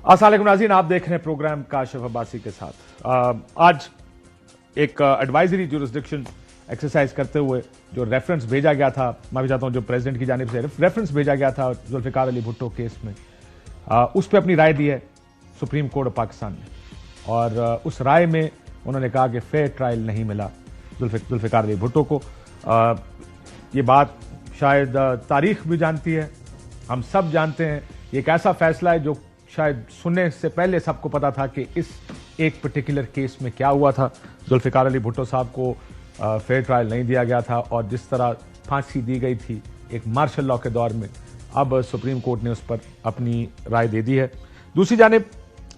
السلام علیکم ناظرین، آپ دیکھ رہے ہیں پروگرام کاشف عباسی کے ساتھ۔ آج ایک ایڈوائزری جورسڈکشن ایکسرسائز کرتے ہوئے جو ریفرنس بھیجا گیا تھا، میں بھی چاہتا ہوں جو پریزیڈنٹ کی جانب سے ریفرنس بھیجا گیا تھا ذوالفقار علی بھٹو کیس میں، اس پہ اپنی رائے دی ہے سپریم کورٹ آف پاکستان نے، اور اس رائے میں انہوں نے کہا کہ فیئر ٹرائل نہیں ملا ذوالفقار علی بھٹو کو۔ یہ بات شاید تاریخ بھی جانتی ہے، ہم سب جانتے ہیں، یہ ایک ایسا فیصلہ ہے جو شاید سننے سے پہلے سب کو پتا تھا کہ اس ایک پرٹیکولر کیس میں کیا ہوا تھا۔ ذوالفقار علی بھٹو صاحب کو فیئر ٹرائل نہیں دیا گیا تھا، اور جس طرح پھانسی دی گئی تھی ایک مارشل لاء کے دور میں، اب سپریم کورٹ نے اس پر اپنی رائے دے دی ہے۔ دوسری جانب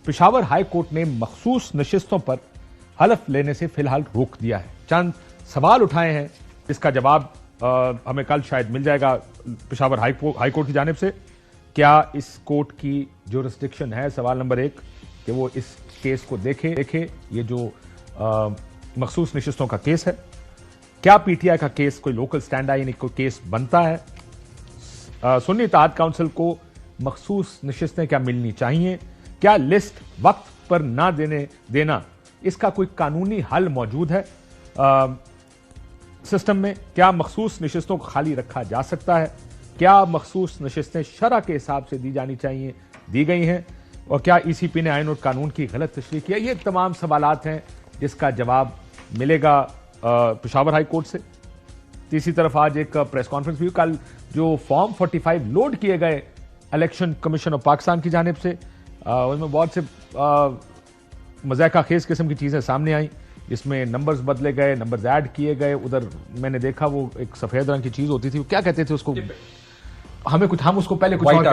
پشاور ہائی کورٹ نے مخصوص نشستوں پر حلف لینے سے فی الحال روک دیا ہے۔ چند سوال اٹھائے ہیں جس کا جواب ہمیں کل شاید مل جائے گا پشاور ہائی کورٹ کی جانب سے۔ کیا اس کورٹ کی جورسڈکشن ہے، سوال نمبر 1، کہ وہ اس کیس کو دیکھے یہ جو مخصوص نشستوں کا کیس ہے، کیا پی ٹی آئی کا کیس کوئی لوکل سٹینڈ ہے، یعنی کوئی کیس بنتا ہے؟ سنی اتحاد کونسل کو مخصوص نشستیں کیا ملنی چاہیے؟ کیا لسٹ وقت پر نہ دینا اس کا کوئی قانونی حل موجود ہے سسٹم میں؟ کیا مخصوص نشستوں کو خالی رکھا جا سکتا ہے؟ کیا مخصوص نشستیں شرع کے حساب سے دی جانی چاہیے، دی گئی ہیں؟ اور کیا ای سی پی نے آئین اور قانون کی غلط تشریح کیا؟ یہ تمام سوالات ہیں جس کا جواب ملے گا پشاور ہائی کورٹ سے۔ تیسری طرف آج ایک پریس کانفرنس بھی، کل جو فارم 45 لوڈ کیے گئے الیکشن کمیشن آف پاکستان کی جانب سے، اس میں بہت سے مذائقہ خیز قسم کی چیزیں سامنے آئیں، جس میں نمبرز بدلے گئے، نمبرز ایڈ کیے گئے۔ ادھر میں نے دیکھا وہ ایک سفید رنگ کی چیز ہوتی تھی، وہ کیا کہتے تھے اس کو، ہم اس کو پہلے کچھ اور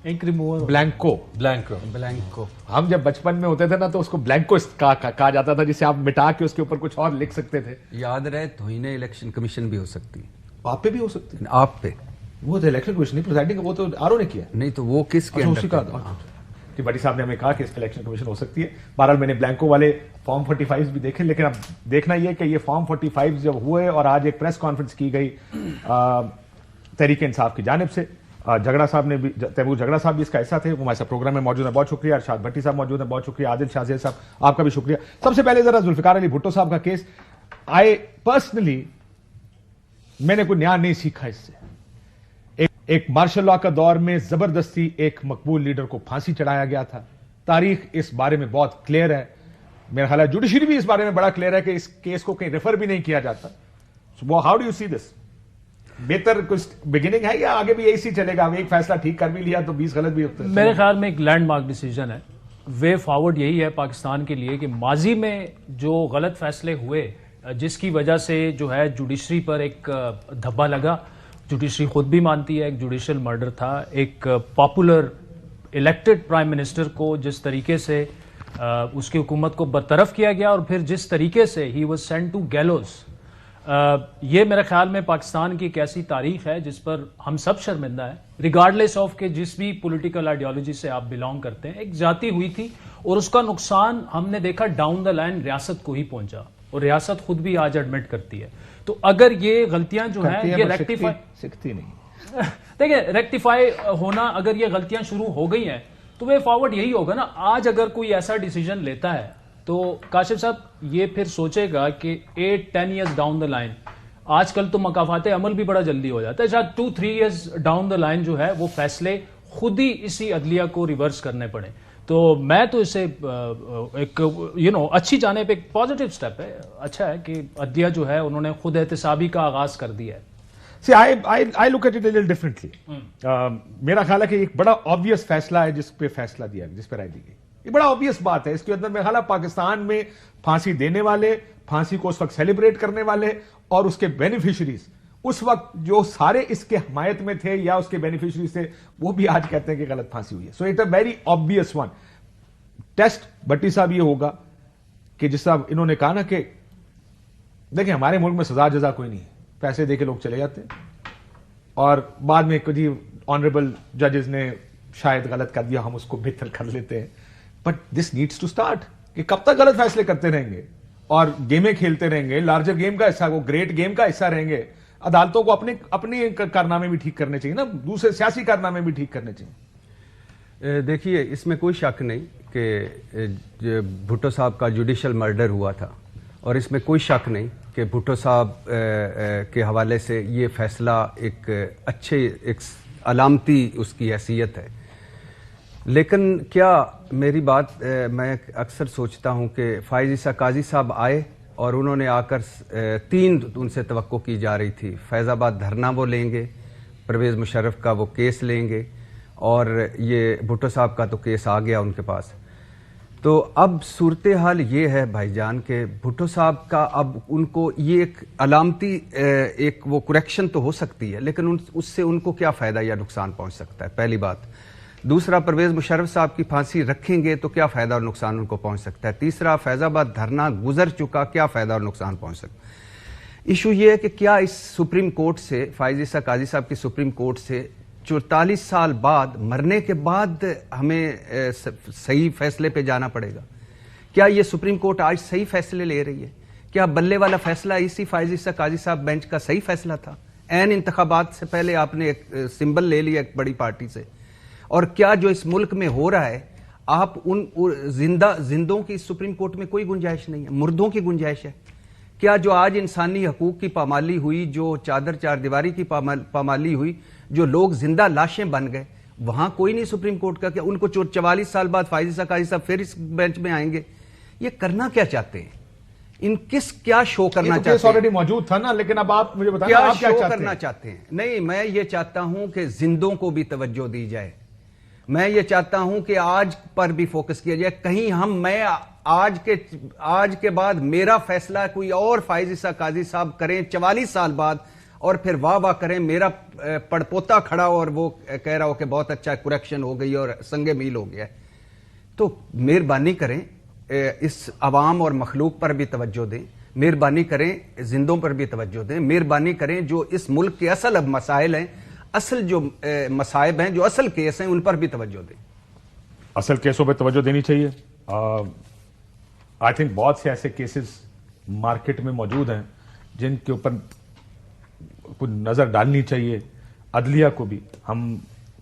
انک ریموور، بلینکو ہم جب بچپن میں ہوتے تھے نا تو اس کو بلینکو کہا جاتا تھا، جسے آپ مٹا کے اس کے اوپر کچھ اور لکھ سکتے تھے۔ یاد رہے توہین الیکشن کمیشن بھی ہو سکتی ہے، آپ پہ بھی ہو سکتی ہے، آپ پہ وہ تو الیکشن کمیشن نہیں پریزائڈنگ، وہ تو آر او نے کیا نہیں، تو وہ کس کے اندر کہ بڑی صاحب نے ہمیں کہا کہ اس پہ الیکشن کمیشن ہو سکتی ہے۔ بہرحال میں نے بلینکو والے فارم 45 بھی دیکھے، لیکن اب دیکھنا یہ کہ یہ فارم 45 جب ہوئے اور آج ایک پریس کانفرنس کی گئی تحریک انصاف کی جانب سے، جھگڑا صاحب نے بھی، تیمور جھگڑا صاحب بھی اس کا حصہ تھے، وہ ہمارے ساتھ پروگرام میں موجود ہیں، بہت شکریہ۔ ارشاد بھٹی صاحب موجود ہیں، بہت شکریہ۔ عادل شاہ زیب صاحب آپ کا بھی شکریہ۔ سب سے پہلے ذرا ذوالفقار علی بھٹو صاحب کا کیس، پرسنلی میں نے کوئی نیا نہیں سیکھا اس سے۔ ایک مارشل لاء کا دور میں زبردستی ایک مقبول لیڈر کو پھانسی چڑھایا گیا تھا، تاریخ اس بارے میں بہت کلیئر ہے، میرا خیال ہے جوڈیشری بھی اس بارے میں بڑا کلیئر ہے کہ اس کیس کو کہیں ریفر بھی نہیں کیا جاتا۔ ہاؤ ڈو یو سی دس؟ بہتر کچھ بگننگ ہے یا آگے بھی ایسی چلے گا؟ ایک فیصلہ ٹھیک کر بھی لیا تو 20 غلط بھی ہوتے ہیں۔ میرے خیال میں ایک لینڈ مارک ڈیسیجن ہے، وے فارورڈ یہی ہے پاکستان کے لیے کہ ماضی میں جو غلط فیصلے ہوئے جس کی وجہ سے جو ہے جوڈیشری پر ایک دھبا لگا، جوڈیشری خود بھی مانتی ہے ایک جوڈیشل مرڈر تھا، ایک پاپولر الیکٹڈ پرائم منسٹر کو جس طریقے سے اس کی حکومت کو برطرف کیا گیا اور پھر جس طریقے سے ہی واز سینٹ ٹو گیلوز، یہ میرے خیال میں پاکستان کی ایک ایسی تاریخ ہے جس پر ہم سب شرمندہ ہیں، ریگارڈلیس آف کہ جس بھی پولیٹیکل آئیڈیالوجی سے آپ بلانگ کرتے ہیں۔ ایک زیادتی ہوئی تھی اور اس کا نقصان ہم نے دیکھا ڈاؤن دا لائن ریاست کو ہی پہنچا، اور ریاست خود بھی آج ایڈمٹ کرتی ہے۔ تو اگر یہ غلطیاں جو ہیں یہ سکھتی نہیں، دیکھیں ریکٹیفائی ہونا، اگر یہ غلطیاں شروع ہو گئی ہیں تو وے فارورڈ یہی ہوگا نا۔ آج اگر کوئی ایسا ڈیسیجن لیتا ہے تو کاشف صاحب یہ پھر سوچے گا کہ 8-10 ایئرز ڈاؤن دا لائن، آج کل تو مقافات عمل بھی بڑا جلدی ہو جاتا ہے، شاید 2-3 ایئرز ڈاؤن دا لائن جو ہے وہ فیصلے خود ہی اسی عدلیہ کو ریورس کرنے پڑے۔ تو میں تو اسے ایک اچھی جانب ایک پازیٹیو سٹیپ ہے، اچھا ہے کہ عدلیہ جو ہے انہوں نے خود احتسابی کا آغاز کر دیا ہے۔ See, I look at it a little differently. میرا خیال ہے کہ ایک بڑا obvious فیصلہ ہے جس پہ فیصلہ دیا گیا، جس پہ رائے دی گئی، یہ بڑا obvious بات ہے۔ اس کے اندر میرا خیال ہے پاکستان میں پھانسی دینے والے، پھانسی کو اس وقت سیلیبریٹ کرنے والے اور اس کے بینیفیشریز اس وقت جو سارے اس کے حمایت میں تھے یا اس کے بینیفیشریز تھے، وہ بھی آج کہتے ہیں کہ غلط پھانسی ہوئی ہے۔ So it a very obvious one. Test Bhatti صاحب یہ ہوگا کہ جس طرح انہوں نے کہا نا کہ دیکھیں ہمارے ملک میں سزا جزا کوئی نہیں ہے، پیسے دے کے لوگ چلے جاتے ہیں اور بعد میں کچھ آنریبل ججز نے شاید غلط کر دیا، ہم اس کو بہتر کر لیتے ہیں۔ But this needs to start, کہ کب تک غلط فیصلے کرتے رہیں گے اور گیمیں کھیلتے رہیں گے، لارجر گیم کا حصہ، وہ گریٹ گیم کا حصہ رہیں گے۔ عدالتوں کو اپنے کارنامے بھی ٹھیک کرنے چاہیے نا، دوسرے سیاسی کارنامے بھی ٹھیک کرنے چاہیے۔ دیکھیے اس میں کوئی شک نہیں کہ بھٹو صاحب کا جوڈیشل مرڈر ہوا تھا، اور اس میں کوئی شک نہیں کہ بھٹو صاحب کے حوالے سے یہ فیصلہ ایک اچھے ایک علامتی اس کی حیثیت ہے. لیکن کیا میری بات میں اکثر سوچتا ہوں کہ فائز عیسیٰ قاضی صاحب آئے اور انہوں نے آ کر 3 ان سے توقع کی جا رہی تھی. فیض آباد دھرنا وہ لیں گے، پرویز مشرف کا وہ کیس لیں گے، اور یہ بھٹو صاحب کا تو کیس آ گیا ان کے پاس. تو اب صورتحال یہ ہے بھائی جان کہ بھٹو صاحب کا اب ان کو یہ ایک علامتی ایک وہ کریکشن تو ہو سکتی ہے، لیکن اس سے ان کو کیا فائدہ یا نقصان پہنچ سکتا ہے، پہلی بات. دوسرا، پرویز مشرف صاحب کی پھانسی رکھیں گے تو کیا فائدہ اور نقصان ان کو پہنچ سکتا ہے. تیسرا، فیض آباد دھرنا گزر چکا، کیا فائدہ اور نقصان پہنچ سکتا ہے. ایشو یہ ہے کہ کیا اس سپریم کورٹ سے، فائز عیسیٰ قاضی صاحب کی سپریم کورٹ سے 44 سال بعد، مرنے کے بعد ہمیں صحیح فیصلے پہ جانا پڑے گا. کیا یہ سپریم کورٹ آج صحیح فیصلے لے رہی ہے؟ کیا بلے والا فیصلہ اسی فائز عیسیٰ قاضی صاحب بینچ کا صحیح فیصلہ تھا؟ عین انتخابات سے پہلے آپ نے ایک سمبل لے لیا ایک بڑی پارٹی سے. اور کیا جو اس ملک میں ہو رہا ہے، آپ ان زندوں کی سپریم کورٹ میں کوئی گنجائش نہیں ہے، مردوں کی گنجائش ہے. کیا جو آج انسانی حقوق کی پامالی ہوئی، جو چادر چار دیواری کی پامالی ہوئی، جو لوگ زندہ لاشیں بن گئے، وہاں کوئی نہیں سپریم کورٹ کا؟ کیا ان کو 44 سال بعد فائز عیسیٰ قاضی صاحب پھر اس بینچ میں آئیں گے؟ یہ کرنا کیا چاہتے ہیں؟ ان کیا شو کرنا چاہتے ہیں؟ آلریڈی موجود تھا نا، لیکن اب آپ مجھے بتائیں کیا آپ کیا شو چاہتے کرنا ہیں؟ چاہتے ہیں؟ نہیں، میں یہ چاہتا ہوں کہ زندوں کو بھی توجہ دی جائے. میں یہ چاہتا ہوں کہ آج پر بھی فوکس کیا جائے. کہیں میں آج کے بعد میرا فیصلہ کوئی اور فائز عیسیٰ قاضی صاحب کریں 44 سال بعد، اور پھر واہ واہ کریں، میرا پڑپوتا کھڑا اور وہ کہہ رہا ہو کہ بہت اچھا کریکشن ہو گئی اور سنگ میل ہو گیا ہے. تو مہربانی کریں اس عوام اور مخلوق پر بھی توجہ دیں، مہربانی کریں زندوں پر بھی توجہ دیں، مہربانی کریں جو اس ملک کے اصل اب مسائل ہیں، اصل جو مصائب ہیں، جو اصل کیس ہیں، ان پر بھی توجہ دیں. اصل کیسوں پہ توجہ دینی چاہیے. آئی تھنک بہت سے ایسے کیسز مارکیٹ میں موجود ہیں جن کے اوپر کچھ نظر ڈالنی چاہیے عدلیہ کو بھی. ہم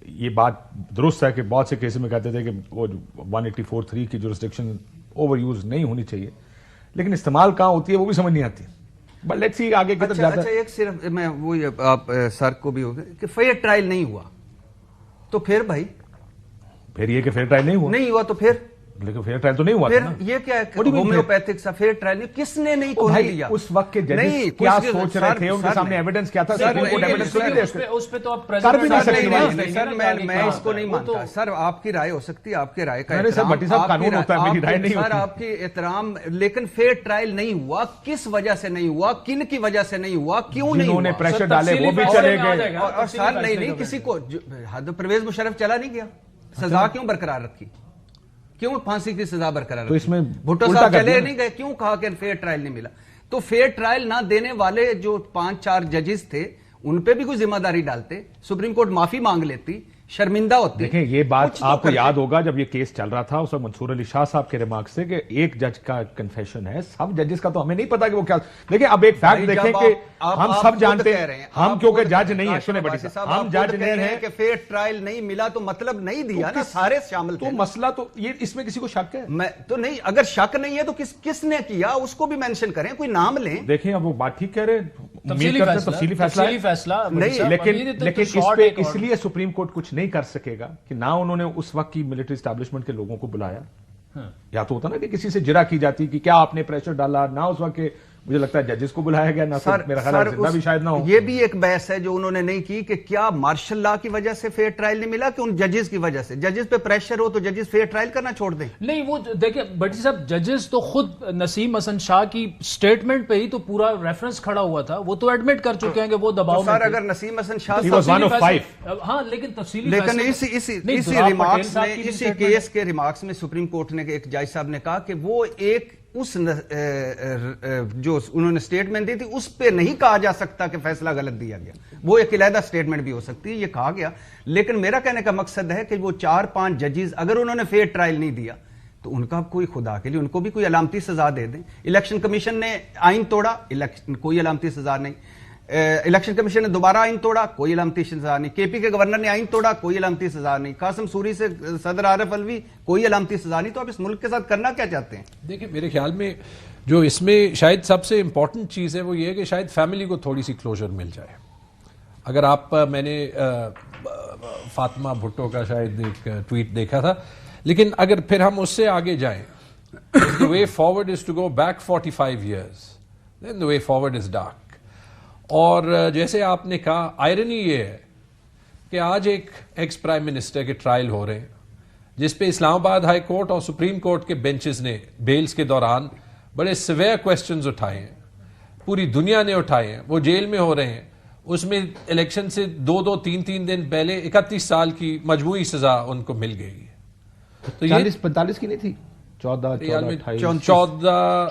یہ بات درست ہے کہ بہت سے کیسز میں کہتے تھے کہ وہ 184(3) کی جورسڈکشن اوور یوز نہیں ہونی چاہیے، لیکن استعمال کہاں ہوتی ہے وہ بھی سمجھ نہیں آتی. بٹ لیٹس سی آگے کی طرف جاتا ہے. اچھا، ایک صرف میں وہ آپ سر کو بھی ہوگا کہ فیئر ٹرائل نہیں ہوا تو پھر بھائی پھر یہ کہ فیئر ٹرائل نہیں ہوا تو پھر لیکن فیئر ٹرائل تو نہیں ہوا تھا پھر نا. یہ کیا ہے ہومیوپیتھک سا فیئر ٹرائل نہیں؟ کس نے نہیں کو لیا؟ اس وقت کے ججز کیا سوچ رہے تھے؟ ان کے سامنے ایویڈنس کیا تھا؟ اس پہ تو آپ کر بھی نہیں سر میں اس کو نہیں مانتا. سر آپ کی رائے ہو سکتی ہے، آپ کے رائے کا سر بھٹی صاحب قانون ہوتا ہے، میری رائے نہیں سر آپ کی احترام. لیکن فیئر ٹرائل نہیں ہوا، کس وجہ سے نہیں ہوا، کن کی وجہ سے نہیں ہوا، کیوں نہیں ہوا؟ انہوں نے پریشر ڈالے وہ بھی چلے گئے. اور سر نہیں کسی کو پرویز مشرف چلا نہیں گیا، سزا کیوں برقرار رکھی؟ کیوں پھانسی کی سزا برقرار تو اس میں بھٹو صاحب چلے نہیں گئے؟ کیوں کہا کہ فیئر ٹرائل نہیں ملا؟ تو فیئر ٹرائل نہ دینے والے جو 5-4 ججز تھے ان پہ بھی کوئی ذمہ داری ڈالتے، سپریم کورٹ معافی مانگ لیتی، شرمندہ ہوتی. دیکھیں یہ بات آپ کو یاد ہوگا جب یہ کیس چل رہا تھا اس وقت منصور علی شاہ صاحب کے ریمارکس سے کہ ایک جج کا کنفیشن ہے، سب ججز کا تو ہمیں نہیں پتا کہ وہ کیا. دیکھیں اب ایک فیکٹ دیکھیں کہ ہم سب جانتے ہیں، ہم کیونکہ جج نہیں ہیں، سنیں بٹی صاحب، ہم جج نہیں ہیں کہ فیئر ٹرائل نہیں ملا تو مطلب نہیں دیا نا، سارے شامل تھے. تو مسئلہ تو یہ اس میں کسی کو شک ہے؟ میں تو نہیں، اگر شک نہیں ہے تو کس نے کیا اس کو بھی مینشن کریں، کوئی نام لیں. دیکھیں اب وہ بات ٹھیک کہہ رہے ہیں، تفصیلی فیصلہ نہیں، لیکن اس پہ اس لیے سپریم کورٹ کچھ نہیں کر سکے گا کہ نہ انہوں نے اس وقت کی ملٹری اسٹیبلشمنٹ کے لوگوں کو بلایا. یا تو ہوتا نا کہ کسی سے جرا کی جاتی کہ کیا آپ نے پریشر ڈالا، نہ اس وقت کے مجھے لگتا ہے ججز کو بلایا گیا، نہ میرا خیال ہے زندہ بھی شاید نہ ہو. یہ بھی ایک بحث ہے جو انہوں نے نہیں کی کہ کیا مارشل لا کی وجہ سے فیئر ٹرائل نہیں ملا کہ ان ججز کی وجہ سے. ججز پہ پریشر ہو تو ججز فیئر ٹرائل کرنا چھوڑ دیں. نہیں، وہ دیکھیں بٹی صاحب، ججز تو خود نسیم حسن شاہ کی سٹیٹمنٹ پہ ہی تو پورا ریفرنس کھڑا ہوا تھا، وہ تو ایڈمٹ کر چکے ہیں کہ وہ دباؤ میں. سر اگر نسیم حسن شاہ ہاں لیکن تفصیلی لیکن اسی ریمارکس میں، اسی کیس کے ریمارکس میں سپریم کورٹ نے ایک جج صاحب نے کہا کہ وہ ایک اس جو انہوں نے سٹیٹمنٹ دی تھی اس پہ نہیں کہا جا سکتا کہ فیصلہ غلط دیا گیا، وہ ایک علیحدہ سٹیٹمنٹ بھی ہو سکتی ہے، یہ کہا گیا. لیکن میرا کہنے کا مقصد ہے کہ وہ 4-5 ججز اگر انہوں نے فیئر ٹرائل نہیں دیا تو ان کا کوئی خدا کے لیے ان کو بھی کوئی علامتی سزا دے دیں. الیکشن کمیشن نے آئین توڑا، کوئی علامتی سزا نہیں. الیکشن کمیشن نے دوبارہ آئین توڑا، کوئی علامتی سزا نہیں. کے پی کے گورنر نے آئین توڑا، کوئی علامتی سزا نہیں. قاسم سوری سے صدر عارف الوی، کوئی علامتی سزا نہیں. تو آپ اس ملک کے ساتھ کرنا کیا چاہتے ہیں؟ دیکھیں میرے خیال میں جو اس میں شاید سب سے امپورٹنٹ چیز ہے وہ یہ ہے کہ شاید فیملی کو تھوڑی سی کلوجر مل جائے. اگر آپ میں نے فاطمہ بھٹو کا شاید ایک ٹویٹ دیکھا تھا، لیکن اگر پھر ہم اس سے آگے جائیں، the way forward is to go back 45 years, then the way forward is dark. اور جیسے آپ نے کہا، آئرنی یہ ہے کہ آج ایک ایکس پرائم منسٹر کے ٹرائل ہو رہے ہیں جس پہ اسلام آباد ہائی کورٹ اور سپریم کورٹ کے بینچز نے بیلز کے دوران بڑے سیویئر کویسچنز اٹھائے ہیں، پوری دنیا نے اٹھائے ہیں. وہ جیل میں ہو رہے ہیں، اس میں الیکشن سے 2-3 دن پہلے 31 سال کی مجموعی سزا ان کو مل گئی ہے. تو یہ 40-45 کی نہیں تھی، 14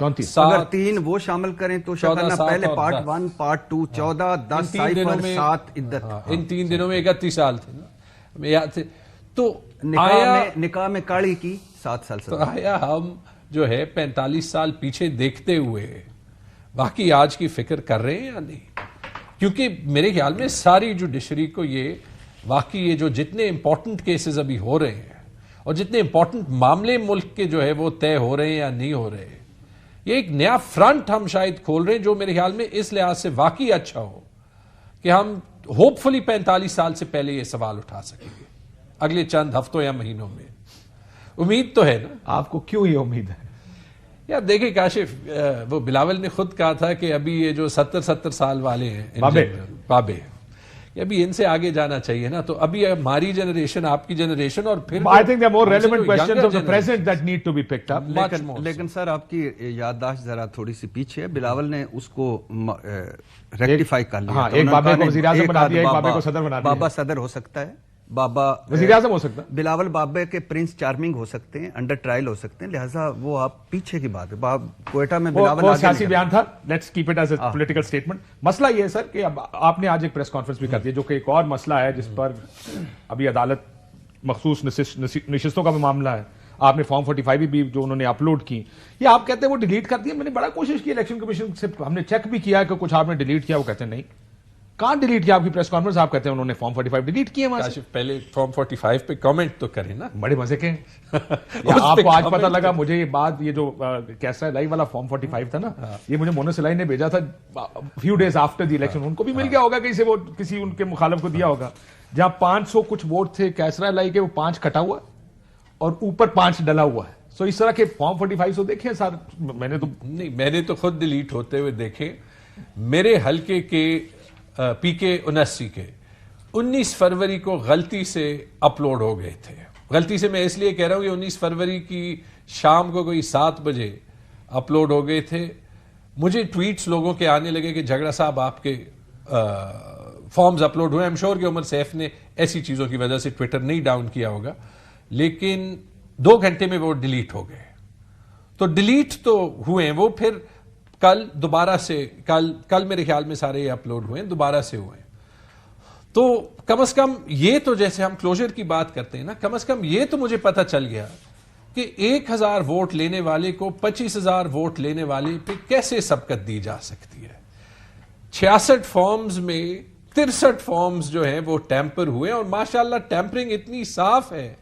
34 اگر 3 وہ شامل کریں تو شکرنا پہلے پارٹ 1 پارٹ 2 14 10 صفر 7 عدت، ان 3 دنوں میں 31 سال تھے نا، ہمیں یاد تھے. تو نکاح میں کاڑی کی 7 سال تو آیا ہم جو ہے 45 سال پیچھے دیکھتے ہوئے باقی آج کی فکر کر رہے ہیں یا نہیں؟ کیونکہ میرے خیال میں ساری جوڈیشری کو یہ واقعی یہ جو جتنے امپورٹنٹ کیسز ابھی ہو رہے ہیں اور جتنے امپورٹنٹ معاملے ملک کے جو ہے وہ طے ہو رہے ہیں یا نہیں ہو رہے، یہ ایک نیا فرنٹ ہم شاید کھول رہے ہیں جو میرے خیال میں اس لحاظ سے واقعی اچھا ہو کہ ہم ہوپ فلی 45 سال سے پہلے یہ سوال اٹھا سکیں گے اگلے چند ہفتوں یا مہینوں میں. امید تو ہے نا. آپ کو کیوں یہ امید ہے؟ یار دیکھیں کاشف، وہ بلاول نے خود کہا تھا کہ ابھی یہ جو 70 سال والے ہیں بابے، ابھی ان سے آگے جانا چاہیے نا. تو ابھی ہماری جنریشن، آپ کی جنریشن، اور پھر I think there are more relevant questions of the present that need to be picked up. لیکن سر آپ کی یادداشت ذرا تھوڑی سی پیچھے ہے. بلاول نے اس کو ریکٹیفائی کر لیا. ایک بابے کو وزیر اعظم بنا دیا، ایک بابے کو صدر بنا دیا. بابا صدر ہو سکتا ہے، بابا وزیر اعظم ہو سکتا ہے، بلاول بابے کے پرنس چارمنگ ہو سکتے ہیں، انڈر ٹرائل ہو سکتے ہیں. لہٰذا وہ آپ پیچھے کی بات ہے. کوئٹہ میں بلاول وہ سیاسی بیان تھا. Let's keep it as a political statement. مسئلہ یہ ہے سر کہ اب آپ نے آج ایک پریس کانفرنس بھی کر دی جو کہ ایک اور مسئلہ ہے جس پر ابھی عدالت مخصوص نشستوں کا بھی معاملہ ہے. آپ نے فارم 45 بھی جو انہوں نے اپلوڈ کی، یہ آپ کہتے ہیں وہ ڈیلیٹ کر دیا. میں نے بڑا کوشش کی الیکشن کمیشن سے، ہم نے چیک بھی کیا کہ کچھ آپ نے ڈیلیٹ کیا. وہ کہتے ہیں نہیں. کہاں ڈیلیٹ کیا؟ آپ کی پریس کانفرنس آپ کہتے ہیں انہوں نے فارم 45 ڈیلیٹ کیے. پہلے فارم 45 پہ کامنٹ تو کریں نا. بڑے مزے کے آپ کو آج پتا لگا مجھے یہ بات، یہ جو کیسرا لائی والا فارم 45 تھا نا، یہ مجھے مونس الائی نے بھیجا تھا few days after the election. ان کو بھی مل گیا ہوگا کہیں سے، وہ کسی ان کے مخالف کو دیا ہوگا. جہاں 500 کچھ ووٹ تھے کیسرا لائی کے، وہ 5 کٹا ہوا اور اوپر 5 ڈلا ہوا ہے. سو اس طرح کے فارم 45 تو دیکھیں سر. میں نے تو خود ڈیلیٹ ہوتے ہوئے دیکھے. میرے حلقے کے پی کے 79 کے 19 فروری کو غلطی سے اپلوڈ ہو گئے تھے. غلطی سے میں اس لیے کہہ رہا ہوں کہ 19 فروری کی شام کو کوئی 7 بجے اپلوڈ ہو گئے تھے. مجھے ٹویٹس لوگوں کے آنے لگے کہ جھگڑا صاحب آپ کے فارمز اپلوڈ ہوئے. ایم شور کہ عمر سیف نے ایسی چیزوں کی وجہ سے ٹویٹر نہیں ڈاؤن کیا ہوگا، لیکن 2 گھنٹے میں وہ ڈیلیٹ ہو گئے. تو ڈیلیٹ تو ہوئے ہیں وہ، پھر کل دوبارہ سے کل میرے خیال میں سارے یہ اپلوڈ ہوئے ہیں، دوبارہ سے ہوئے ہیں. تو کم از کم یہ تو جیسے ہم کلوجر کی بات کرتے ہیں نا، کم از کم یہ تو مجھے پتا چل گیا کہ 1000 ووٹ لینے والے کو 25,000 ووٹ لینے والے پہ کیسے سبقت دی جا سکتی ہے. 66 فارمز میں 63 فارمز جو ہیں وہ ٹیمپر ہوئے، اور ماشاءاللہ ٹیمپرنگ اتنی صاف ہے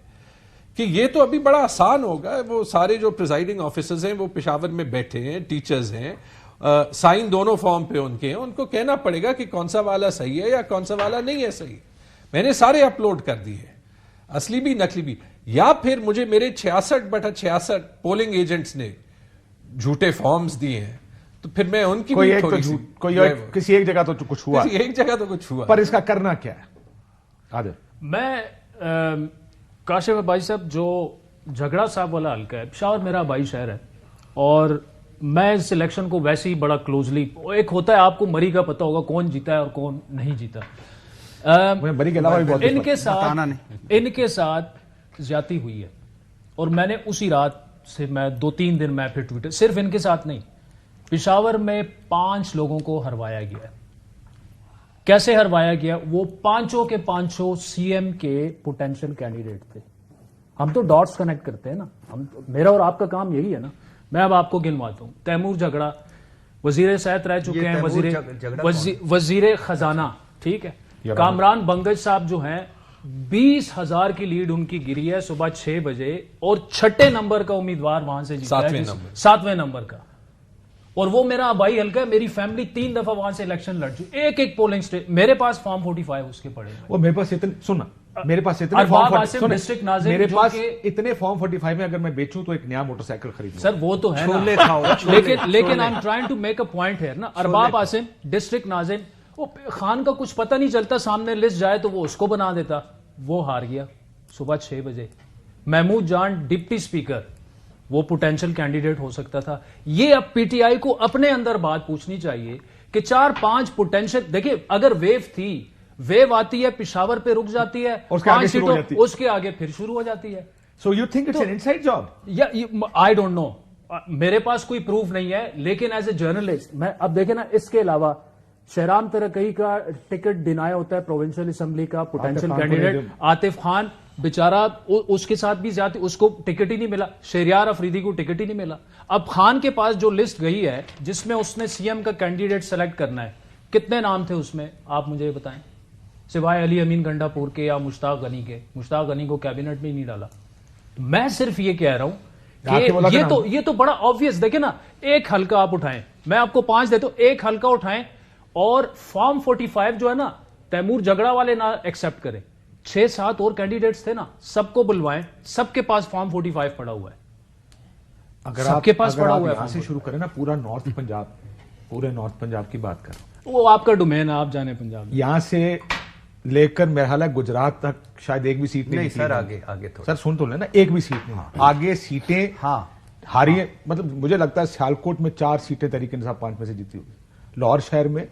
کہ یہ تو ابھی بڑا آسان ہوگا. وہ سارے جو پریزائڈنگ آفیسرز ہیں وہ پشاور میں بیٹھے ہیں، ٹیچرز ہیں، سائن دونوں فارم پہ ان کے ہیں. ان کو کہنا پڑے گا کہ کون سا والا صحیح ہے یا کون سا والا نہیں ہے صحیح. میں نے سارے اپلوڈ کر دیے، اصلی بھی نقلی بھی. یا پھر مجھے میرے 66/66 پولنگ ایجنٹس نے جھوٹے فارمز دیے ہیں، تو پھر میں ان کی بھی تھوڑی سی کسی ایک جگہ تو کچھ ہوا، ایک جگہ تو کچھ ہوا، پر اس کا کرنا کیا ہے؟ عادل، میں کاشف بھائی صاحب، جو جھگڑا صاحب والا حلقہ ہے، پشاور میرا بھائی شہر ہے، اور میں اس الیکشن کو ویسے ہی بڑا کلوزلی، ایک ہوتا ہے آپ کو مری کا پتہ ہوگا کون جیتا ہے اور کون نہیں جیتا. مری کے علاوہ بھی ان کے ساتھ زیادتی ہوئی ہے، اور میں نے اسی رات سے میں 2-3 دن میں پھر ٹویٹر، صرف ان کے ساتھ نہیں، پشاور میں 5 لوگوں کو ہروایا گیا ہے. کیسے ہروایا گیا؟ وہ 5 کے 5 سی ایم کے پوٹینشیل کینڈیڈیٹ تھے. ہم تو ڈاٹس کنیکٹ کرتے ہیں نا، میرا اور آپ کا کام یہی ہے نا. میں اب آپ کو گنواتا ہوں. تیمور جھگڑا وزیر صحت رہ چکے ہیں, وزیر خزانہ, ٹھیک ہے. کامران بنگج صاحب جو ہیں 20,000 کی لیڈ ان کی گری ہے صبح 6 بجے, اور 6 نمبر کا امیدوار وہاں سے جیتا ہے, 7ویں نمبر کا. اور وہ میرا آبائی حلقہ ہے, میری فیملی 3 دفعہ وہاں سے الیکشن لڑ چکی, ایک پولنگ اسٹیشن میرے پاس فارم 45 اس کے پڑے ہیں. وہ میرے پاس میرے پاس اتنے فارم 45 میں اگر میں بیچوں تو ایک نیا موٹر سائیکل خرید. سر وہ تو ہے نا, لیکن I am trying to make a point ہے نا. ارباب عاصم ڈسٹرکٹ ناظم, وہ خان کا کچھ پتہ نہیں چلتا, سامنے لسٹ جائے تو وہ اس کو بنا دیتا, وہ ہار گیا صبح 6 بجے. محمود جان ڈپٹی اسپیکر, وہ پوٹینشل کینڈیڈیٹ ہو سکتا تھا. یہ اب پی ٹی آئی کو اپنے اندر بات پوچھنی چاہیے کہ 4-5 پوٹینشل, دیکھیں اگر ویو تھی, ویو آتی ہے پشاور پہ رک جاتی ہے, 5 سیٹوں اس کے آگے پھر شروع ہو جاتی ہے. So you think it's an inside job? I don't know, میرے پاس کوئی پروف نہیں ہے, لیکن ایز اے جرنلسٹ میں اب دیکھیں نا, اس کے علاوہ شہرام ترقی کا ٹکٹ ڈینائی ہوتا ہے پروونشل اسمبلی کا, پوٹینشل کینڈیڈیٹ عاطف خان بیچارہ, اس کے ساتھ بھی زیادہ, اس کو ٹکٹ ہی نہیں ملا. شہریار افریدی کو ٹکٹ ہی نہیں ملا. اب خان کے پاس جو لسٹ گئی ہے جس میں اس نے سی ایم کا کینڈیڈیٹ سلیکٹ کرنا ہے, کتنے نام تھے اس میں آپ مجھے بتائیں, سوائے علی امین گنڈا پور کے یا مشتاق غنی کے. مشتاق غنی کو کیبنٹ میں نہیں ڈالا. میں صرف یہ کہہ رہا ہوں کہ یہ تو بڑا آبویس, دیکھیں نا, ایک حلقہ آپ اٹھائیں, میں آپ کو 5 دیتا ہوں, ایک حلقہ اٹھائیں اور فارم 45 جو ہے نا تیمور جگڑا والے نہ ایکسپٹ کریں, 6-7 اور کینڈیڈیٹس تھے نا, سب کو بلوائیں, سب کے پاس فارم 45 پڑا ہوا ہے. اگر آپ کے پاس پڑا ہوا ہے, یہاں سے شروع کریں نا, پورا نارتھ پنجاب, پورے نارتھ پنجاب کی بات کریں, وہ آپ کا ڈومین ہے, آپ جانے پنجاب. یہاں سے لے کر میرا خیال ہے گجرات تک شاید ایک بھی سیٹ نہیں سر, آگے سر سن تو لینا, ایک بھی سیٹ نہیں, آگے سیٹیں ہاری ہیں. مطلب مجھے لگتا ہے سیالکوٹ میں 4 سیٹیں تحریک انصاف 5 میں سے جیتی ہوئی, لاہور شہر میں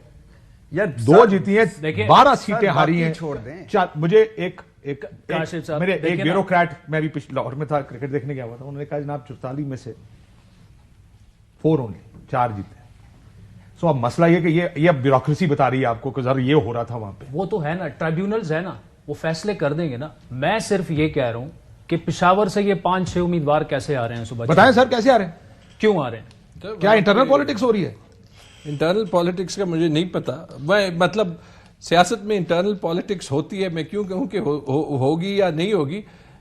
2 جیتی ہیں, 12 سیٹیں ہاری ہیں. مجھے ایک میرے ایک بیوروکریٹ, میں بھی لاہور میں تھا, کرکٹ دیکھنے گیا ہوا تھا, انہوں نے کہا جناب 44 میں سے 4 اونلی 4 جیتے ہیں. سو اب مسئلہ یہ کہ یہ بیوروکریسی بتا رہی ہے آپ کو کہ ذرا یہ ہو رہا تھا وہاں پہ. وہ تو ہے نا, ٹرائیبیونلز ہے نا, وہ فیصلے کر دیں گے نا. میں صرف یہ کہہ رہا ہوں کہ پشاور سے یہ 5-6 امیدوار کیسے آ رہے ہیں صبح, بتائیں سر کیسے آ رہے ہیں, کیوں آ رہے ہیں, کیا انٹرنل پالیٹکس ہو رہی ہے؟ انٹرنل پالیٹکس کا مجھے نہیں پتا, میں مطلب سیاست میں انٹرنل پالیٹکس ہوتی ہے, میں کیوں کہوں کہ ہوگی یا نہیں ہوگی,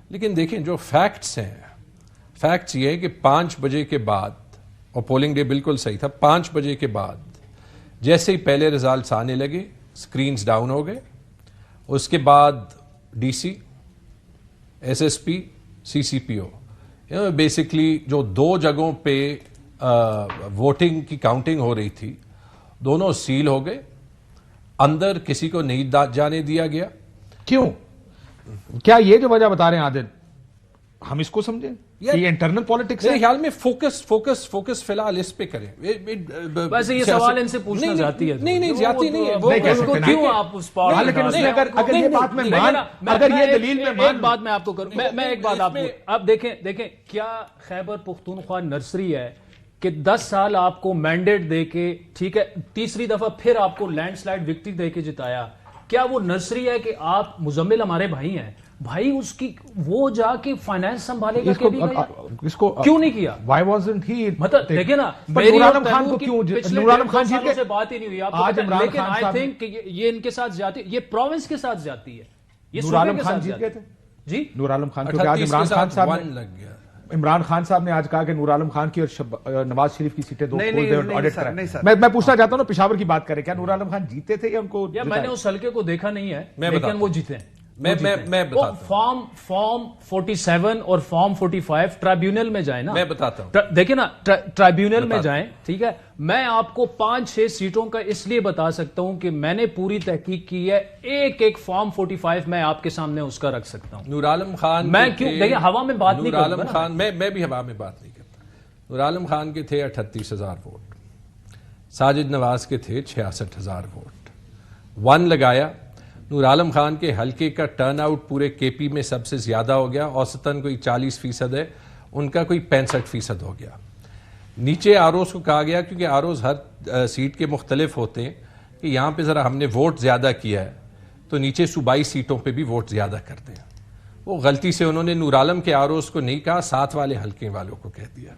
لیکن دیکھیں جو فیکٹس ہیں, فیکٹس یہ ہے کہ 5 بجے کے بعد, اور پولنگ ڈے بالکل صحیح تھا, 5 بجے کے بعد جیسے ہی پہلے ریزلٹس آنے لگے سکرینز ڈاؤن ہو گئے, اس کے بعد D C, S S P, C C P O, basically جو 2 جگہوں پہ ووٹنگ کی کاؤنٹنگ ہو رہی تھی, دونوں سیل ہو گئے, اندر کسی کو نہیں جانے دیا گیا. کیوں؟ کیا یہ جو وجہ بتا رہے ہیں عادل, ہم اس کو سمجھیں یہ انٹرنل پالیٹکس ہے؟ میرے خیال میں فوکس فی الحال اس پہ کریں. ویسے یہ سوال ان سے پوچھنا جاتی ہے, نہیں زیادتی نہیں ہے, نہیں کہہ سکتے, کیوں آپ اس پر, لیکن اگر یہ بات میں مان, اگر یہ دلیل میں مان, ایک بات میں آپ کو کروں, میں ایک بات آپ کو, اب دیکھیں کیا خیبر پختونخوا نرسری ہے کہ 10 سال آپ کو مینڈیٹ دے کے, ٹھیک ہے, تیسری دفعہ پھر آپ کو لینڈ سلائیڈ وکٹری دے کے جتایا, کیا وہ نرسری ہے کہ آپ مزمل ہمارے بھائی ہیں, بھائی اس کی وہ جا کے فائنانس سنبھالے گا, اس کو کیوں نہیں کیا؟ وائی وازنٹ ہی, مطلب دیکھیں نا, نور عالم خان کو کیوں, نور عالم خان جیت سے بات ہی نہیں ہوئی آج عمران لیکن خان آئی صاحب, تھنک کہ یہ ان کے ساتھ زیادتی, یہ پروونس کے ساتھ زیادتی ہے, یہ نور عالم خان جیت گئے تھے جی, نور عالم خان, کیونکہ آج عمران خان صاحب لگ گیا. عمران خان صاحب نے آج کہا کہ نور عالم خان کی اور نواز شریف کی سیٹیں 2 کھول دے اور آڈٹ کریں. میں پوچھنا چاہتا ہوں نا, پشاور کی بات کریں, کیا نور عالم خان جیتے تھے یا ان کو, میں نے اس حلقے کو دیکھا نہیں ہے, لیکن وہ جیتے ہیں. میں فارم 47 اور فارم 45 ٹرائیبیونل میں جائیں نا, میں بتاتا ہوں, دیکھیں نا, ٹرائیبیونل میں جائیں, ٹھیک ہے, میں آپ کو 5-6 سیٹوں کا اس لیے بتا سکتا ہوں کہ میں نے پوری تحقیق کی ہے, ایک فارم 45 میں آپ کے سامنے اس کا رکھ سکتا ہوں. نور عالم خان, میں کیوں, دیکھیں ہوا میں بات نہیں کرتا, نور عالم خان, میں بھی ہوا میں بات نہیں کرتا. نور عالم خان کے تھے 38,000 ووٹ, ساجد نواز کے تھے 66,000 ووٹ, 1 لگایا. نور عالم خان کے حلقے کا ٹرن آؤٹ پورے کے پی میں سب سے زیادہ ہو گیا, اوسطاً کوئی 40% ہے, ان کا کوئی 65% ہو گیا. نیچے آروز کو کہا گیا, کیونکہ آروز ہر سیٹ کے مختلف ہوتے ہیں, کہ یہاں پہ ذرا ہم نے ووٹ زیادہ کیا ہے تو نیچے صوبائی سیٹوں پہ بھی ووٹ زیادہ کرتے ہیں. وہ غلطی سے انہوں نے نور عالم کے آروز کو نہیں کہا, ساتھ والے حلقے والوں کو کہہ دیا.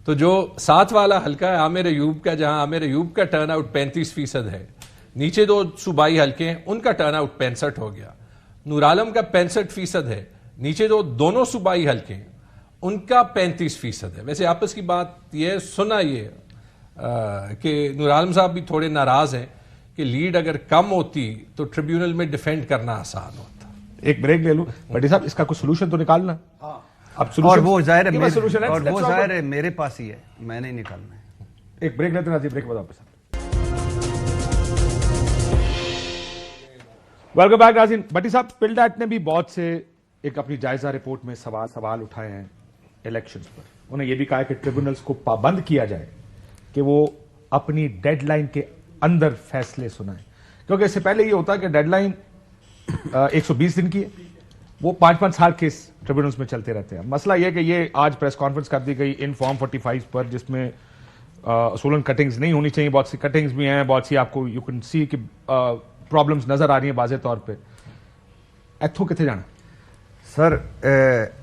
تو جو ساتھ والا حلقہ ہے عامر ایوب کا، جہاں عامر ایوب کا ٹرن آؤٹ 35% ہے، نیچے 2 صوبائی حلقے ہیں ان کا ٹرن آؤٹ 65 ہو گیا. نور عالم کا 65% ہے، نیچے دونوں صوبائی حلقے ہیں ان کا 35% ہے. ویسے آپس کی بات یہ سنا یہ کہ نور عالم صاحب بھی تھوڑے ناراض ہیں کہ لیڈ اگر کم ہوتی تو ٹریبیونل میں ڈیفینڈ کرنا آسان ہوتا. ایک بریک لے لوں بٹی صاحب، اس کا کوئی سولوشن تو نکالنا. اب اور وہ ظاہر ہے میرے پاس ہی ہے، میں نہیں نکالنا ہے. ایک بریک لیتے ہیں، بریک کے بعد واپس. ویلکم بیک ناظرین. بٹی صاحب، پلڈیٹ نے بھی بہت سے ایک اپنی جائزہ رپورٹ میں سوال اٹھائے ہیں الیکشنز پر. انہوں نے یہ بھی کہا کہ ٹریبونلز کو پابند کیا جائے کہ وہ اپنی ڈیڈ لائن کے اندر فیصلے سنائیں، کیونکہ اس سے پہلے یہ ہوتا ہے کہ ڈیڈ لائن 120 دن کی ہے، وہ 5-5 سال کیس ٹریبونلز میں چلتے رہتے ہیں. مسئلہ یہ کہ یہ آج پریس کانفرنس کر دی گئی ان فارم 45 پر، جس میں اصولاً کٹنگز نہیں ہونی چاہیے، بہت سی کٹنگز بھی ہیں، بہت سی آپ کو یو کین سی کہ پرابلمز نظر آ رہی ہیں واضح طور پہ. ایتھوں کتنے جانا؟ سر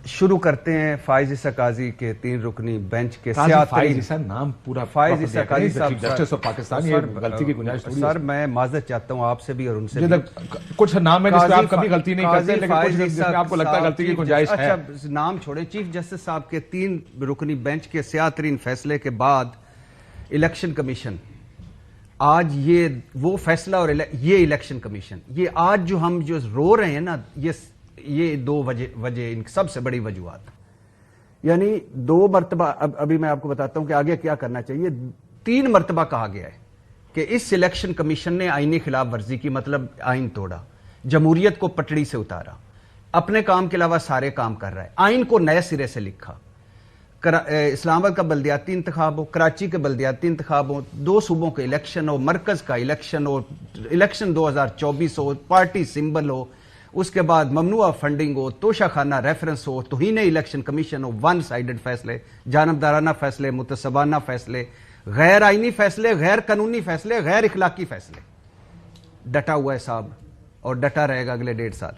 شروع کرتے ہیں فائز عیسیٰ قاضی کے 3 رکنی بینچ کے فائز عیسیٰ نام پورا فائز عیسیٰ قاضی صاحب جسٹس آف پاکستان. یہ غلطی کی گنجائش تھوڑی ہے سر، میں معذرت چاہتا ہوں آپ سے بھی اور ان سے بھی. کچھ نام ہے جس میں آپ کبھی غلطی نہیں کرتے، لیکن کچھ جس میں آپ کو لگتا ہے غلطی کی گنجائش ہے. اچھا نام چھوڑیں، چیف جسٹس صاحب کے 3 رکنی بینچ کے سیاہ ترین فیصلے کے بعد الیکشن کمیشن آج یہ وہ فیصلہ، اور یہ الیکشن کمیشن یہ آج جو ہم جو رو رہے ہیں نا، یہ 2 وجہ ان سب سے بڑی وجوہات. یعنی 2 مرتبہ ابھی میں آپ کو بتاتا ہوں کہ آگے کیا کرنا چاہیے. 3 مرتبہ کہا گیا ہے کہ اس الیکشن کمیشن نے آئینی خلاف ورزی کی، مطلب آئین توڑا، جمہوریت کو پٹڑی سے اتارا، اپنے کام کے علاوہ سارے کام کر رہا ہے، آئین کو نئے سرے سے لکھا. اسلام آباد کا بلدیاتی انتخاب ہو، کراچی کے بلدیاتی انتخاب ہو، 2 صوبوں کے الیکشن ہو، مرکز کا الیکشن ہو، الیکشن 2024 ہو، پارٹی سمبل ہو، اس کے بعد ممنوع فنڈنگ ہو، توشہ خانہ ریفرنس ہو، توہین الیکشن کمیشن ہو، 1 سائیڈڈ فیصلے، جانبدارانہ فیصلے، متسبانہ فیصلے، غیر آئینی فیصلے، غیر قانونی فیصلے، غیر اخلاقی فیصلے. ڈٹا ہوا ہے صاحب اور ڈٹا رہے گا اگلے 1.5 سال.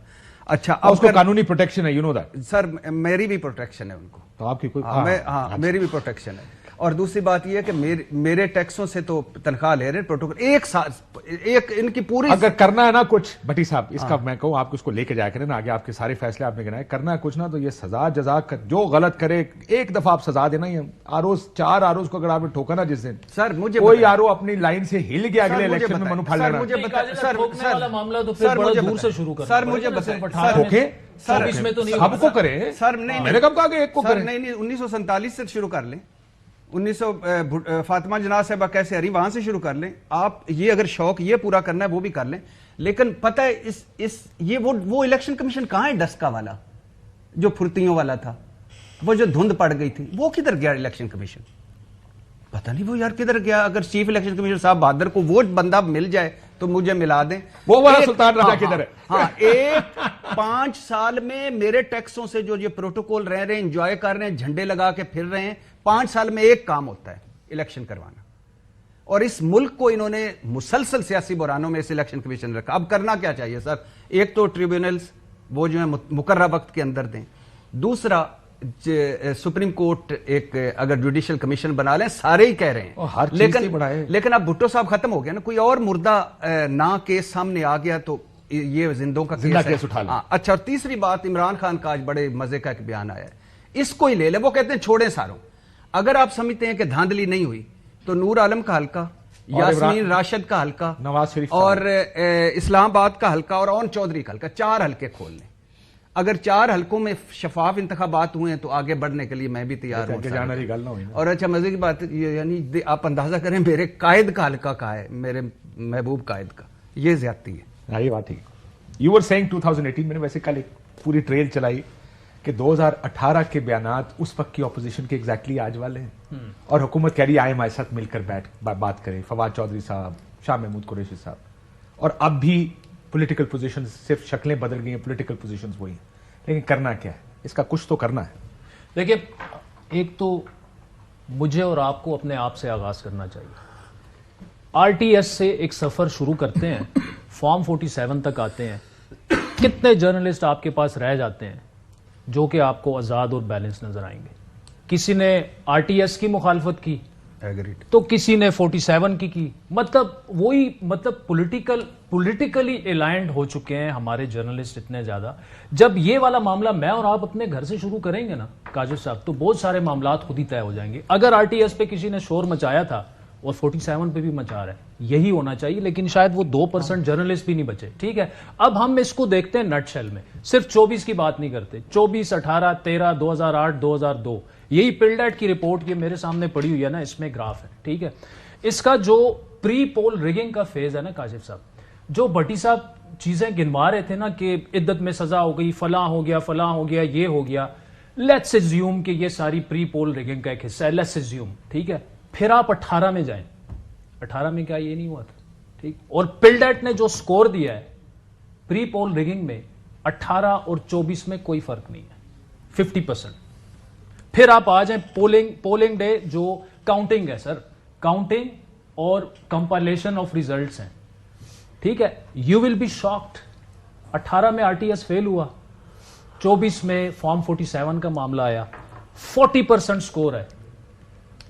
اچھا اس کو قانونی پروٹیکشن ہے، یو نو دیٹ. سر میری بھی پروٹیکشن ہے ان کو، تو آپ کی کوئی ہاں میری بھی پروٹیکشن ہے. اور دوسری بات یہ ہے کہ میرے ٹیکسوں سے تو تنخواہ لے رہے ہیں پروٹوکول 1 سال، ایک ان کی پوری. اگر کرنا ہے نا کچھ بٹی صاحب، اس کا میں کہوں آپ اس کو لے کے جایا کریں نا آگے، آپ کے سارے فیصلے آپ نے گنائے. کرنا ہے کچھ نا تو یہ سزا جزا جو غلط کرے ایک دفعہ آپ سزا دینا ہی. آروز 4 آروز کو اگر آپ نے ٹھوکا نا جس دن، سر مجھے کوئی آرو اپنی لائن سے ہل گیا اگلے الیکشن میں منو پھاڑ لینا. سر مجھے سب کو کریں. سر نہیں، میں نے کب کہا کہ ایک کو کریں؟ نہیں 1947 سے شروع کر لیں. 1900 فاطمہ جناح صاحبہ کیسے ہری وہاں سے شروع کر لیں. آپ یہ اگر شوق یہ پورا کرنا ہے وہ بھی کر لیں. لیکن پتہ ہے یہ وہ الیکشن کمیشن کہاں ہے ڈسکا والا جو پھرتیوں والا تھا، وہ جو دھند پڑ گئی تھی، وہ کدھر گیا الیکشن کمیشن؟ پتہ نہیں وہ یار کدھر گیا. اگر چیف الیکشن کمیشنر صاحب بہادر کو وہ بندہ مل جائے تو مجھے ملا دیں. وہ والا سلطان راجا کدھر ہے؟ ہاں 5 سال میں میرے ٹیکسوں سے جو یہ پروٹوکول رہ رہے ہیں، انجوائے کر رہے ہیں، جھنڈے لگا کے پھر رہے ہیں، 5 سال میں ایک کام ہوتا ہے، الیکشن کروانا. اور اس ملک کو انہوں نے مسلسل سیاسی بحرانوں میں اس الیکشن کمیشن رکھا. اب کرنا کیا چاہیے سر؟ ایک تو ٹریبیونلز وہ جو ہے مقررہ وقت کے اندر دیں. دوسرا سپریم کورٹ ایک اگر جوڈیشل کمیشن بنا لیں، سارے ہی کہہ رہے ہیں، لیکن اب بھٹو صاحب ختم ہو گیا نا، کوئی اور مردہ نہ کیس سامنے آ گیا تو یہ زندوں کا کیس اٹھا لیں. اچھا، اور تیسری بات، عمران خان کا آج بڑے مزے کا ایک بیان آیا ہے، اس کو ہی لے لیں. وہ کہتے ہیں چھوڑیں ساروں. اگر آپ سمجھتے ہیں کہ دھاندلی نہیں ہوئی تو نور عالم کا حلقہ، یاسمین راشد کا حلقہ، نواز شریف اور اسلام آباد کا حلقہ اور اون چودھری کا حلقہ، 4 حلقے کھول لیں. اگر 4 حلقوں میں شفاف انتخابات ہوئے ہیں تو آگے بڑھنے کے لیے میں بھی تیار ہوں. اور اچھا مزے کی بات یعنی آپ اندازہ کریں میرے قائد کا حلقہ کہا ہے، میرے محبوب قائد کا. یہ زیادتی ہے. یہ بات ٹھیک. یو ور سیئنگ 2018 میں نے ویسے کل ایک پوری ٹریل چلائی کہ 2018 کے بیانات اس وقت کی اپوزیشن کے ایگزیکٹلی آج والے ہیں، اور حکومت کہہ رہی آئے ہمارے ساتھ مل کر بات کریں. فواد چودھری صاحب، شاہ محمود قریشی صاحب. اور اب بھی پولیٹیکل پوزیشنز صرف شکلیں بدل گئی ہیں، پولیٹیکل پوزیشنز وہی ہیں. لیکن کرنا کیا ہے؟ اس کا کچھ تو کرنا ہے. دیکھیں، ایک تو مجھے اور آپ کو اپنے آپ سے آغاز کرنا چاہیے. آر ٹی ایس سے ایک سفر شروع کرتے ہیں، فارم 47 تک آتے ہیں. کتنے جرنلسٹ آپ کے پاس رہ جاتے ہیں جو کہ آپ کو آزاد اور بیلنس نظر آئیں گے؟ کسی نے RTS کی مخالفت کی ایگریڈ. تو کسی نے 47 کی. مطلب وہی پولیٹیکلی الائنڈ ہو چکے ہیں ہمارے جرنلسٹ اتنے زیادہ. جب یہ والا معاملہ میں اور آپ اپنے گھر سے شروع کریں گے نا کاشف صاحب, تو بہت سارے معاملات خود ہی طے ہو جائیں گے. اگر RTS پہ کسی نے شور مچایا تھا اور 47 پہ بھی مچا رہا ہے, یہی ہونا چاہیے. لیکن شاید وہ 2% جرنلسٹ بھی نہیں بچے. ٹھیک ہے, اب ہم اس کو دیکھتے ہیں نٹ شیل میں. صرف 24 کی بات نہیں کرتے, 24, 18, 13, 2008, 2002. یہی پلڈیٹ کی رپورٹ یہ میرے سامنے پڑی ہوئی ہے نا, اس میں گراف ہے. ٹھیک ہے, اس کا جو پری پول ریگنگ کا فیز ہے نا کاشف صاحب, جو بھٹی صاحب چیزیں گنوا رہے تھے نا کہ عدت میں سزا ہو گئی, فلاں ہو گیا, یہ ہو گیا. لیٹس اسیوم کہ یہ ساری پری پول ریگنگ کا ایک حصہ ہے. لیٹس اسیوم, ٹھیک ہے. پھر آپ 18 میں جائیں, 18 میں کیا یہ نہیں ہوا تھا؟ ٹھیک, اور پلڈیٹ نے جو سکور دیا ہے پری پول ریگنگ میں 18 اور 24 میں کوئی فرق نہیں ہے, 50%. پھر آپ آ جائیں پولنگ ڈے جو کاؤنٹنگ ہے سر, کاؤنٹنگ اور کمپائلیشن آف ریزلٹس ہیں. ٹھیک ہے, یو ول بی شاکڈ. 18 میں RTS فیل ہوا, 24 میں فارم 47 کا معاملہ آیا, 40% سکور ہے.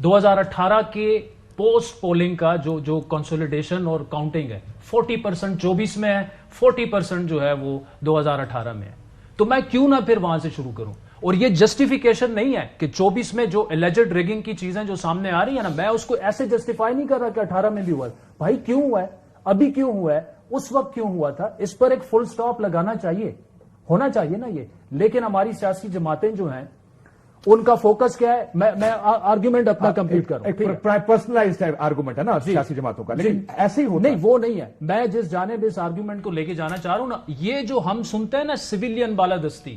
2018 کے پوسٹ پولنگ کا جو کنسولیڈیشن اور کاؤنٹنگ ہے 40% 24 میں ہے, 40% جو ہے وہ 2018 میں ہے. تو میں کیوں نہ پھر وہاں سے شروع کروں؟ اور یہ جسٹیفیکیشن نہیں ہے کہ 24 میں جو اللیجڈ ریگنگ کی چیزیں جو سامنے آ رہی ہیں نا, میں اس کو ایسے جسٹیفائی نہیں کر رہا کہ 18 میں بھی ہوا ہے. بھائی کیوں ہوا ہے, ابھی کیوں ہوا ہے, اس وقت کیوں ہوا تھا, اس پر ایک فل سٹاپ لگانا چاہیے, ہونا چاہیے نا یہ. لیکن ہماری سیاسی جماعتیں جو ہیں ان کا فوکس کیا ہے, میں آرگیومنٹ اپنا کمپلیٹ کروں. پرسنلائزڈ آرگومنٹ ہے نا سیاسی جماعتوں کا, لیکن ایسے ہی ہوتا نہیں, وہ نہیں ہے. میں جس جانب اس آرگیومنٹ کو لے کے جانا چاہ رہا ہوں نا, یہ جو ہم سنتے ہیں نا سویلین بالادستی,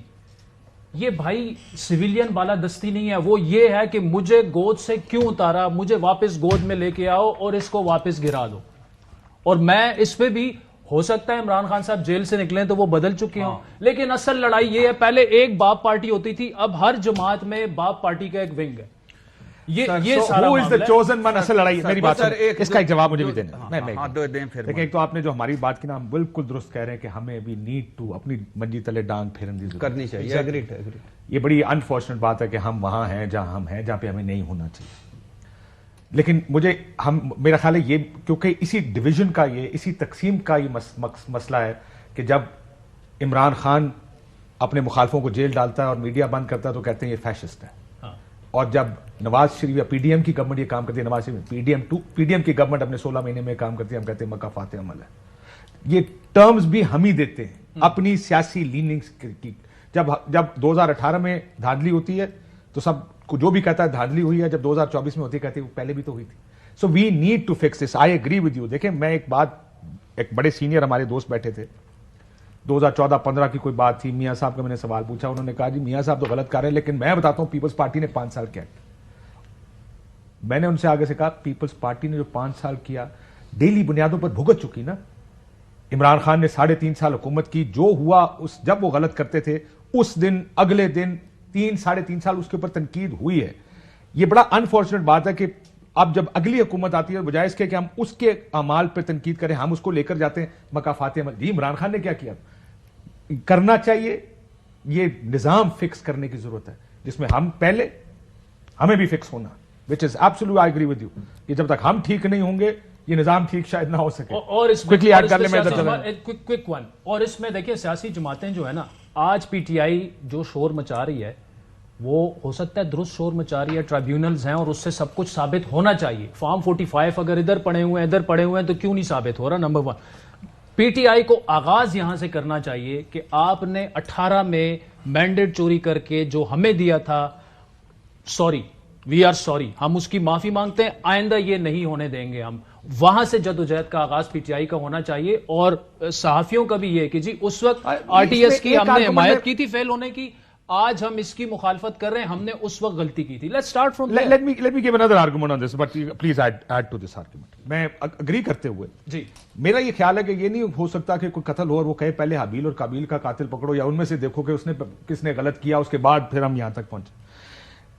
یہ بھائی سویلین بالادستی نہیں ہے. وہ یہ ہے کہ مجھے گود سے کیوں اتارا, مجھے واپس گود میں لے کے آؤ اور اس کو واپس گرا دو. اور میں اس پہ بھی ہو سکتا ہے عمران خان صاحب جیل سے نکلیں تو وہ بدل چکے ہوں, لیکن اصل لڑائی یہ ہے, پہلے ایک باپ پارٹی ہوتی تھی, اب ہر جماعت میں باپ پارٹی کا ایک ونگ ہے. یہ سارا اصل لڑائی. میری بات اس کا ایک جواب مجھے بھی دینا. لیکن ایک تو آپ نے جو ہماری بات کی نا, ہم بالکل درست کہہ رہے ہیں کہ ہمیں بھی نیڈ ٹو اپنی منجی تلے ڈانگ پھیرن کرنی چاہیے. یہ بڑی انفارچونیٹ بات ہے کہ ہم وہاں ہیں جہاں ہم ہیں, جہاں پہ ہمیں نہیں ہونا چاہیے. لیکن میرا خیال ہے یہ کیونکہ اسی ڈویژن کا, یہ اسی تقسیم کا یہ مسئلہ ہے کہ جب عمران خان اپنے مخالفوں کو جیل ڈالتا ہے اور میڈیا بند کرتا ہے تو کہتے ہیں یہ فیشسٹ ہے. اور جب نواز شریف یا PDM کی گورنمنٹ یہ کام کرتی ہے, نواز شریف PDM کی گورنمنٹ اپنے 16 مہینے میں کام کرتی ہے, ہم کہتے ہیں مکافات عمل ہے. یہ ٹرمز بھی ہم ہی دیتے ہیں اپنی سیاسی لیننگز کی. جب 2018 میں دھاندلی ہوتی ہے تو سب جو بھی کہتا ہے دھاندلی ہوئی ہے, جب 2024 میں ہوتی ہے کہتے ہیں وہ پہلے بھی تو ہوئی تھی. So we need to fix this. I agree with you. دیکھیں میں ایک بڑے سینئر ہمارے دوست بیٹھے تھے, 2014-15 کی کوئی بات تھی, میاں صاحب کا میں نے سوال پوچھا, انہوں نے کہا جی میاں صاحب تو غلط کر رہے ہیں, لیکن میں بتاتا ہوں پیپلز پارٹی نے 5 سال کیا. میں نے ان سے آگے سے کہا پیپلز پارٹی نے جو 5 سال کیا ڈیلی بنیادوں پر بھگت چکی نا. عمران خان نے 3.5 سال حکومت کی, جو ہوا جب وہ غلط کرتے تھے اس دن اگلے دن 3.5 سال اس کے اوپر تنقید ہوئی ہے. یہ بڑا انفارچونیٹ بات ہے کہ اب جب اگلی حکومت آتی ہے بجائے اس کے کہ ہم اس کے اعمال پہ تنقید کریں, ہم اس کو لے کر جاتے ہیں مکافات عمل. جی عمران خان نے کیا کیا, کرنا چاہیے. یہ نظام فکس کرنے کی ضرورت ہے جس میں ہم پہلے ہمیں بھی فکس ہونا, which is absolutely I agree with you, کہ جب تک ہم ٹھیک نہیں ہوں گے یہ نظام ٹھیک شاید نہ ہو سکے. اور اس میں دیکھیں سیاسی جماعتیں جو ہے نا, آج PTI جو شور مچا رہی ہے وہ ہو سکتا ہے درست شور مچا رہی ہے, ٹرائیبیونلز ہیں اور اس سے سب کچھ ثابت ہونا چاہیے. فارم 45 اگر ادھر پڑے ہوئے ہیں ادھر پڑے ہوئے ہیں تو کیوں نہیں ثابت ہو رہا. نمبر 1, PTI کو آغاز یہاں سے کرنا چاہیے کہ آپ نے 18 میں مینڈیٹ چوری کر کے جو ہمیں دیا تھا, سوری وی آر سوری, ہم اس کی معافی مانگتے ہیں, آئندہ یہ نہیں ہونے دیں گے ہم. وہاں سے جدوجہد کا آغاز PTI کا ہونا چاہیے. اور صحافیوں کا بھی یہ کہ جی اس وقت RTS کی ہم نے حمایت کی تھی فیل ہونے کی, آج ہم اس کی مخالفت کر رہے ہیں, ہم نے اس وقت غلطی کی تھی. Let's start from there. Let me give another argument on this, but please add to this argument. میں اگری کرتے ہوئے جی میرا یہ خیال ہے کہ یہ نہیں ہو سکتا کہ کوئی قتل ہو اور وہ کہے پہلے حابیل اور قابیل کا قاتل پکڑو, یا ان میں سے دیکھو کہ کس نے غلط کیا, اس کے بعد پھر ہم یہاں تک پہنچے.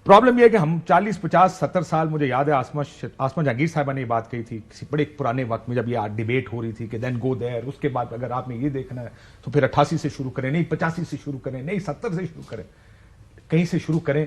پرابلم یہ ہے کہ ہم 40, 50, 70 سال, مجھے یاد ہے آسما جہانگیر صاحبہ نے یہ بات کہی تھی کسی بڑے پرانے وقت میں جب یہ ڈیبیٹ ہو رہی تھی کہ دین گو دیر, اس کے بعد اگر آپ نے یہ دیکھنا ہے تو پھر 88 سے شروع کریں, نہیں 85 سے شروع کریں, نہیں 70 سے شروع کریں, کہیں سے شروع کریں.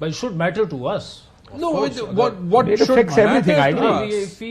But it should matter to us. No, what They should fix everything, I matter to agree. us? If we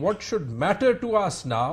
what should matter to us now,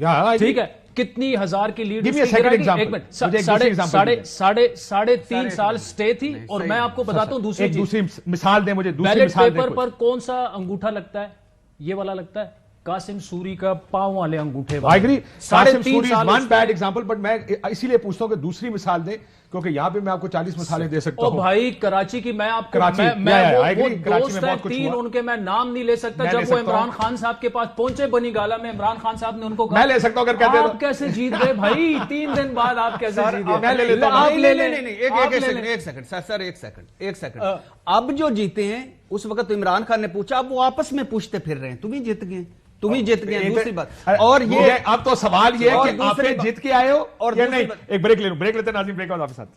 ٹھیک ہے کتنی ہزار کی lead Give me a second example. ایک minute مجھے ایک دوسری example دیں. ساڑھے تین سال سٹے تھی اور میں آپ کو بتاتا ہوں ایک دوسری مثال دیں مجھے، دوسری بیلٹ مثال دیں پیپر پر کون سا انگوٹھا لگتا ہے؟ یہ والا لگتا ہے، قاسم سوری کا پاؤں والے انگوٹھے I agree. ساڑھے قاسم تین سوری is سال one bad example, but میں اسی لیے پوچھتا ہوں کہ دوسری مثال دیں، کیونکہ یہاں پہ میں آپ کو 40 مثالیں دے سکتا او ہوں. بھائی کراچی کی میں آپ کو کراچی، میں I وہ agree. کراچی دوست میں ہیں بہت کچھ 3 ہوا. ان کے میں نام نہیں لے سکتا. میں لے جب وہ سکتا عمران ہوں. خان صاحب کے پاس پہنچے بنی گالا میں، عمران خان صاحب نے ان کو کہا میں لے سکتا ہوں اگر کہتے آپ کیسے جیت گئے بھائی 3 دن بعد آپ کیسے جیت گئے؟ میں لے لیتا ہوں. آپ لے لیں. ایک سیکنڈ اب جو جیتے ہیں اس وقت عمران خان نے پوچھا، اب وہ آپس میں پوچھتے پھر رہے ہیں، تم ہی جیت گئے، تم ہی جیت گئے. دوسری بات اور یہ اب تو سوال یہ ہے اور کہ آپ دوسری جیت کے آئے ہو اور نہیں. ایک بریک لے لوں، بریک لیتے ہیں ناظرین، بریک کے بعد آپ کے ساتھ.